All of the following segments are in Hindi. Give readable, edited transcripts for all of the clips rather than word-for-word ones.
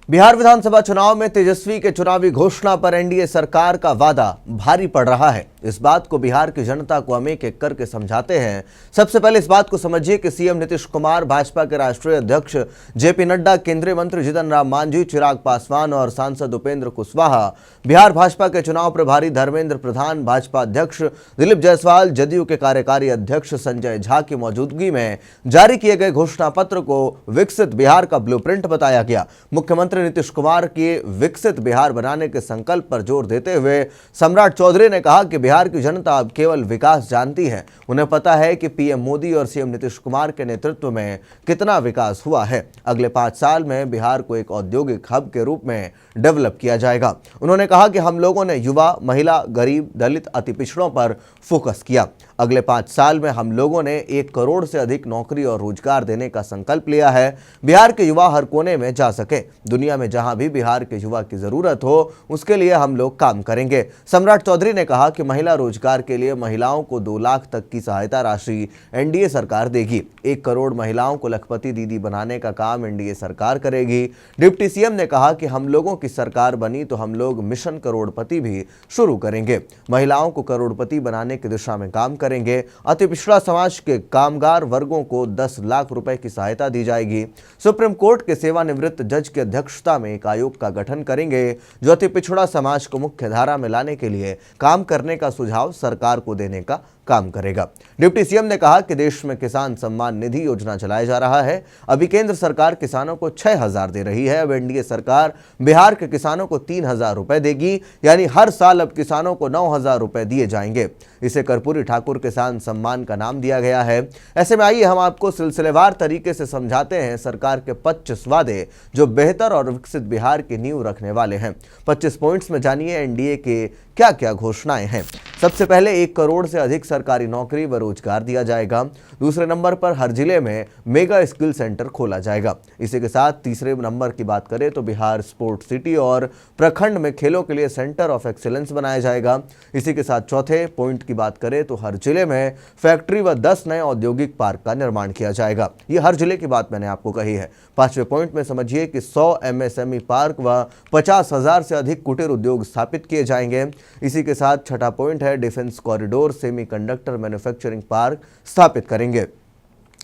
बिहार विधानसभा चुनाव में तेजस्वी के चुनावी घोषणा पर एनडीए सरकार का वादा भारी पड़ रहा है। इस बात को बिहार की जनता को हम एक एक करके समझाते हैं। सबसे पहले इस बात को समझिए कि सीएम नीतीश कुमार, भाजपा के राष्ट्रीय अध्यक्ष जेपी नड्डा, केंद्रीय मंत्री जीतन राम मांझी, चिराग पासवान और सांसद उपेंद्र कुशवाहा, बिहार भाजपा के चुनाव प्रभारी धर्मेंद्र प्रधान, भाजपा अध्यक्ष दिलीप जायसवाल, जदयू के कार्यकारी अध्यक्ष संजय झा की मौजूदगी में जारी किए गए घोषणा पत्र को विकसित बिहार का ब्लूप्रिंट बताया गया। मुख्यमंत्री नीतीश कुमार के विकसित बिहार बनाने के संकल्प पर जोर देते हुए सम्राट चौधरी ने कहा कि बिहार की जनता अब केवल विकास जानती है। उन्हें पता है कि पीएम मोदी और सीएम नीतीश कुमार के नेतृत्व में कितना विकास हुआ है। अगले 5 साल में बिहार को एक औद्योगिक हब के रूप में डेवलप किया जाएगा। उन्होंने कहा कि हम लोगों ने युवा, महिला, गरीब, दलित, अति पिछड़ों पर फोकस किया। अगले 5 साल में हम लोगों ने 1 करोड़ से अधिक नौकरी और रोजगार देने का संकल्प लिया है। बिहार के युवा हर कोने में जा सके। दुनिया में जहां भी बिहार के युवा की जरूरत हो, उसके लिए हम लोग काम करेंगे। सम्राट चौधरी ने कहा कि महिला रोजगार के लिए महिलाओं को 2 लाख तक की सहायता राशि एनडीए सरकार देगी। 1 करोड़ महिलाओं को लखपति दीदी बनाने का काम एनडीए सरकार करेगी। डिप्टी सीएम ने कहा कि हम लोगों की सरकार बनी तो हम लोग मिशन करोड़पति भी शुरू करेंगे। महिलाओं को करोड़पति बनाने की दिशा में काम करेंगे। अति पिछड़ा समाज के कामगार वर्गों को 10 लाख रुपए की सहायता दी जाएगी। सुप्रीम कोर्ट के सेवानिवृत्त जज की अध्यक्षता में एक आयोग का गठन करेंगे जो अति पिछड़ा समाज को मुख्य धारा में लाने के लिए काम करने का सुझाव सरकार को देने का काम करेगा। डिप्टी सीएम ने कहा कि देश में किसान सम्मान निधि योजना चलाया जा रहा है। अभी केंद्र सरकार किसानों को 6,000 दे रही है। अब एनडीए सरकार बिहार के किसानों को 3,000 रुपए देगी, यानी हर साल अब किसानों को 9,000 रुपए दिए जाएंगे। इसे कर्पूरी ठाकुर किसान सम्मान का नाम दिया गया है। ऐसे में आइए हम आपको सिलसिलेवार तरीके से समझाते हैं सरकार के 25 वादे जो बेहतर और विकसित बिहार की नींव रखने वाले हैं। 25 पॉइंट्स में जानिए एनडीए के क्या क्या घोषणाएं हैं। सबसे पहले 1 करोड़ से अधिक सरकारी नौकरी व रोजगार दिया जाएगा। दूसरे नंबर पर हर जिले में मेगा स्किल सेंटर खोला जाएगा। इसी के साथ तीसरे नंबर की बात करें तो बिहार स्पोर्ट सिटी और प्रखंड में खेलों के लिए सेंटर ऑफ एक्सीलेंस बनाया जाएगा। इसी के साथ चौथे पॉइंट की बात करें तो हर जिले में फैक्ट्री व 10 नए औद्योगिक पार्क का निर्माण किया जाएगा। ये हर जिले की बात मैंने आपको कही है। 5वें पॉइंट में समझिए कि 100 एमएसएमई पार्क व 50,000 से अधिक कुटीर उद्योग स्थापित किए जाएंगे। इसी के साथ छठा पॉइंट है defence corridor semiconductor manufacturing park स्थापित करेंगे।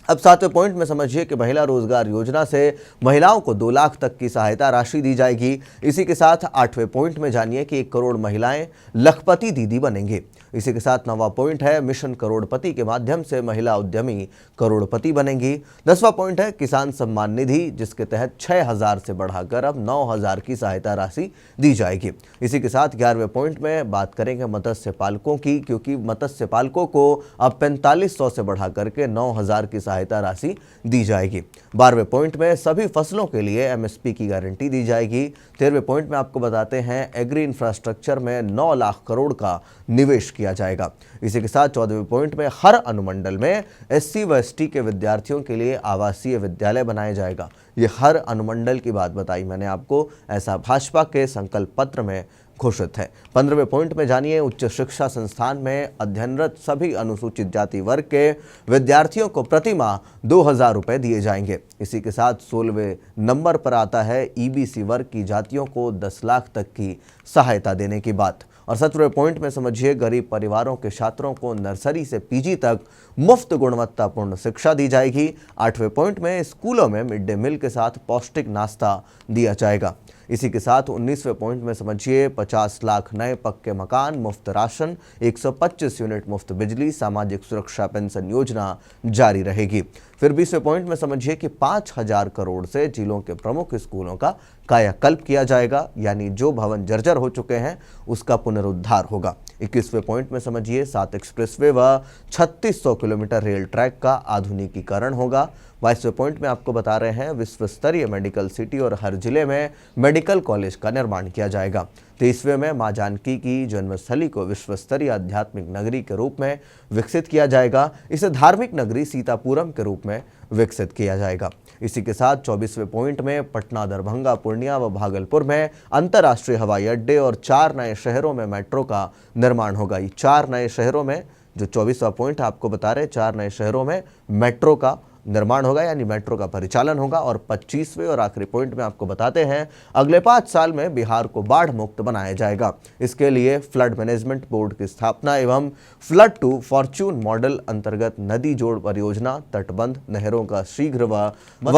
अब 7वें पॉइंट में समझिए कि महिला रोजगार योजना से महिलाओं को 2 लाख तक की सहायता राशि दी जाएगी। इसी के साथ 8वें पॉइंट में जानिए कि 1 करोड़ महिलाएं लखपति दीदी बनेंगी। इसी के साथ 9वां पॉइंट है मिशन करोड़पति के माध्यम से महिला उद्यमी करोड़पति बनेंगी। 10वां पॉइंट है किसान सम्मान निधि जिसके तहत 6,000 से बढ़ाकर अब 9,000 की सहायता राशि दी जाएगी। इसी के साथ 11वें पॉइंट में बात करेंगे मत्स्य पालकों की, क्योंकि मत्स्य पालकों को अब 4500 से बढ़ाकर के 9,000 की सहायता राशि दी जाएगी। 12वें पॉइंट में सभी फसलों के लिए एमएसपी की गारंटी दी जाएगी। 13वें पॉइंट में आपको बताते हैं एग्री इंफ्रास्ट्रक्चर में 9 लाख करोड़ का निवेश किया जाएगा। इसी के साथ 14वें पॉइंट में हर अनुमंडल में एससी व एसटी के विद्यार्थियों के लिए आवासीय विद्यालय बनाया जाएगा। ये हर अनुमंडल की बात बताई मैंने आपको, ऐसा भाजपा के संकल्प पत्र में घोषित है। 15वें पॉइंट में जानिए उच्च शिक्षा संस्थान में अध्ययनरत सभी अनुसूचित जाति वर्ग के विद्यार्थियों को प्रति माह 2,000 रुपए दिए जाएंगे। इसी के साथ 16वें नंबर पर आता है ईबीसी वर्ग की जातियों को 10 लाख तक की सहायता देने की बात। और 17वें पॉइंट में समझिए गरीब परिवारों के छात्रों को नर्सरी से पीजी तक मुफ्त गुणवत्तापूर्ण शिक्षा दी जाएगी। 8वें पॉइंट में स्कूलों में मिड डे मील के साथ पौष्टिक नाश्ता दिया जाएगा। इसी के साथ 19वें पॉइंट में समझिए 50 लाख नए पक्के मकान, मुफ्त राशन, 125 यूनिट मुफ्त बिजली, सामाजिक सुरक्षा पेंशन योजना जारी रहेगी। फिर 20वें पॉइंट में समझिए कि 5,000 करोड़ से जिलों के प्रमुख स्कूलों का कायाकल्प किया जाएगा, यानी जो भवन जर्जर हो चुके हैं उसका पुनरुद्धार होगा। 21वें पॉइंट में समझिए 7 एक्सप्रेसवे व 3600 किलोमीटर रेल ट्रैक का आधुनिकीकरण होगा। 22वें पॉइंट में आपको बता रहे हैं विश्व स्तरीय मेडिकल सिटी और हर जिले में मेडिकल कॉलेज का निर्माण किया जाएगा। 23वें में मां जानकी की जन्मस्थली को विश्व स्तरीय आध्यात्मिक नगरी के रूप में विकसित किया जाएगा। इसे धार्मिक नगरी सीतापुरम के रूप में विकसित किया जाएगा। इसी के साथ 24वें पॉइंट में पटना, दरभंगा, पूर्णिया व भागलपुर में अंतर्राष्ट्रीय हवाई अड्डे और 4 नए शहरों में मेट्रो का निर्माण होगा। ये 4 नए शहरों में जो 24वां पॉइंट आपको बता रहे 4 नए शहरों में मेट्रो का निर्माण होगा, यानी मेट्रो का परिचालन होगा। और 25वें और आखिरी पॉइंट में आपको बताते हैं, अगले 5 साल में बिहार को बाढ़ मुक्त बनाया जाएगा। इसके लिए फ्लड मैनेजमेंट बोर्ड की स्थापना एवं फ्लड टू फॉर्च्यून मॉडल अंतर्गत नदी जोड़ परियोजना, तटबंध, नहरों का शीघ्र व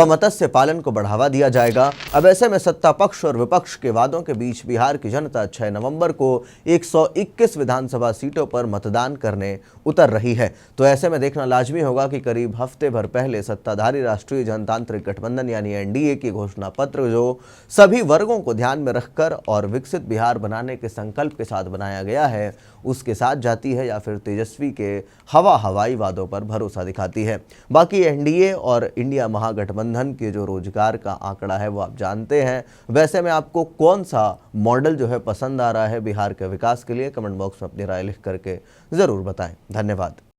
मत्स्य पालन को बढ़ावा दिया जाएगा। अब ऐसे में सत्ता पक्ष और विपक्ष के वादों के बीच बिहार की जनता 6 नवंबर को 121 विधानसभा सीटों पर मतदान करने उतर रही है। तो ऐसे में देखना लाजमी होगा कि करीब हफ्ते भर पहले सत्ताधारी राष्ट्रीय जनतांत्रिक गठबंधन यानी एनडीए की घोषणा पत्र, जो सभी वर्गों को ध्यान में रखकर और विकसित बिहार बनाने के संकल्प के साथ बनाया गया है, उसके साथ जाती है या फिर तेजस्वी के हवाई वादों पर भरोसा दिखाती है। बाकी एनडीए और इंडिया महागठबंधन के जो रोजगार का आंकड़ा है वो आप जानते हैं। वैसे में आपको कौन सा मॉडल जो है पसंद आ रहा है बिहार के विकास के लिए, कमेंट बॉक्स में अपनी राय लिख करके जरूर बताएं। धन्यवाद।